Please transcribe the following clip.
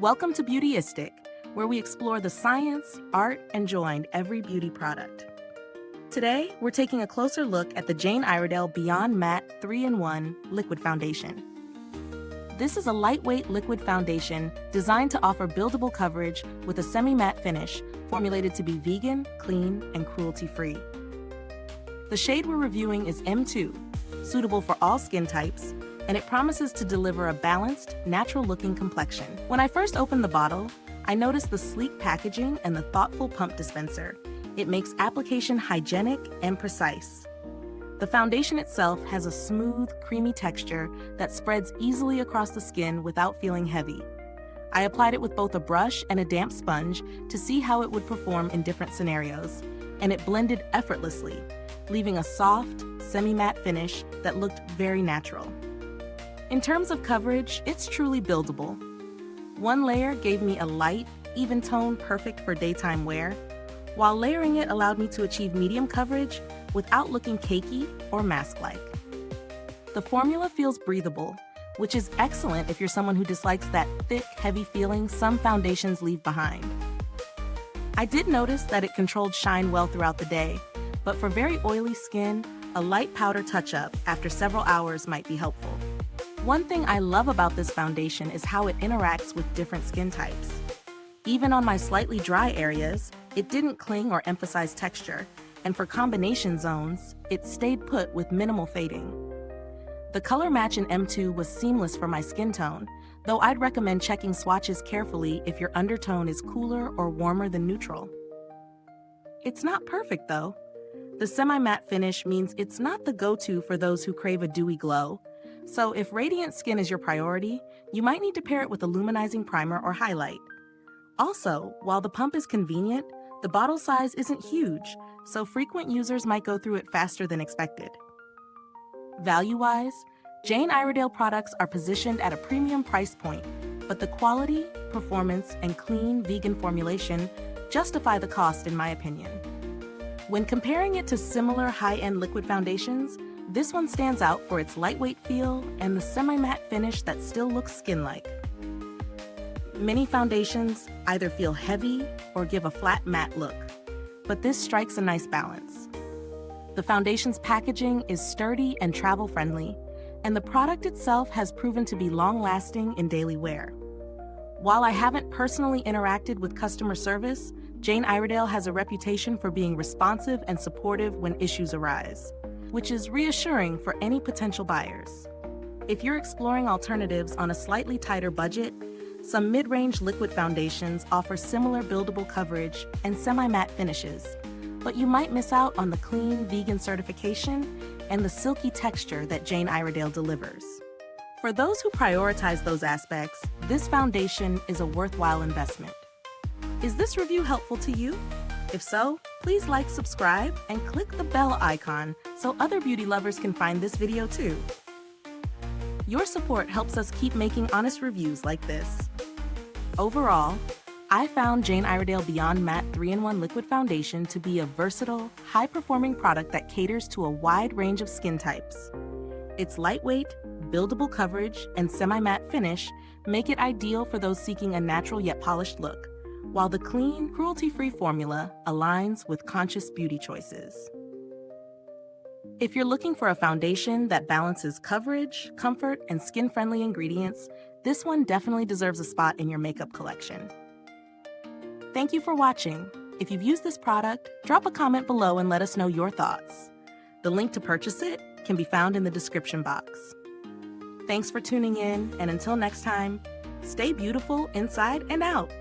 Welcome to Beautyistic, where we explore the science, art, and joy in every beauty product. Today, we're taking a closer look at the Jane Iredale Beyond Matte 3-in-1 Liquid Foundation. This is a lightweight liquid foundation designed to offer buildable coverage with a semi-matte finish formulated to be vegan, clean, and cruelty-free. The shade we're reviewing is M2, suitable for all skin types, and it promises to deliver a balanced, natural-looking complexion. When I first opened the bottle, I noticed the sleek packaging and the thoughtful pump dispenser. It makes application hygienic and precise. The foundation itself has a smooth, creamy texture that spreads easily across the skin without feeling heavy. I applied it with both a brush and a damp sponge to see how it would perform in different scenarios, and it blended effortlessly, leaving a soft, semi-matte finish that looked very natural. In terms of coverage, it's truly buildable. One layer gave me a light, even tone perfect for daytime wear, while layering it allowed me to achieve medium coverage without looking cakey or mask-like. The formula feels breathable, which is excellent if you're someone who dislikes that thick, heavy feeling some foundations leave behind. I did notice that it controlled shine well throughout the day, but for very oily skin, a light powder touch-up after several hours might be helpful. One thing I love about this foundation is how it interacts with different skin types. Even on my slightly dry areas, it didn't cling or emphasize texture, and for combination zones, it stayed put with minimal fading. The color match in M2 was seamless for my skin tone, though I'd recommend checking swatches carefully if your undertone is cooler or warmer than neutral. It's not perfect though. The semi-matte finish means it's not the go-to for those who crave a dewy glow, so if radiant skin is your priority, you might need to pair it with a luminizing primer or highlight. Also, while the pump is convenient, the bottle size isn't huge, so frequent users might go through it faster than expected. Value-wise, Jane Iredale products are positioned at a premium price point, but the quality, performance, and clean vegan formulation justify the cost in my opinion. When comparing it to similar high-end liquid foundations, this one stands out for its lightweight feel and the semi-matte finish that still looks skin-like. Many foundations either feel heavy or give a flat matte look, but this strikes a nice balance. The foundation's packaging is sturdy and travel-friendly, and the product itself has proven to be long-lasting in daily wear. While I haven't personally interacted with customer service, Jane Iredale has a reputation for being responsive and supportive when issues arise, which is reassuring for any potential buyers. If you're exploring alternatives on a slightly tighter budget, some mid-range liquid foundations offer similar buildable coverage and semi-matte finishes, but you might miss out on the clean vegan certification and the silky texture that Jane Iredale delivers. For those who prioritize those aspects, this foundation is a worthwhile investment. Is this review helpful to you? If so, please like, subscribe, and click the bell icon so other beauty lovers can find this video too. Your support helps us keep making honest reviews like this. Overall, I found Jane Iredale Beyond Matte 3-in-1 Liquid Foundation to be a versatile, high-performing product that caters to a wide range of skin types. Its lightweight, buildable coverage, and semi-matte finish make it ideal for those seeking a natural yet polished look, while the clean, cruelty-free formula aligns with conscious beauty choices. If you're looking for a foundation that balances coverage, comfort, and skin-friendly ingredients, this one definitely deserves a spot in your makeup collection. Thank you for watching. If you've used this product, drop a comment below and let us know your thoughts. The link to purchase it can be found in the description box. Thanks for tuning in, and until next time, stay beautiful inside and out.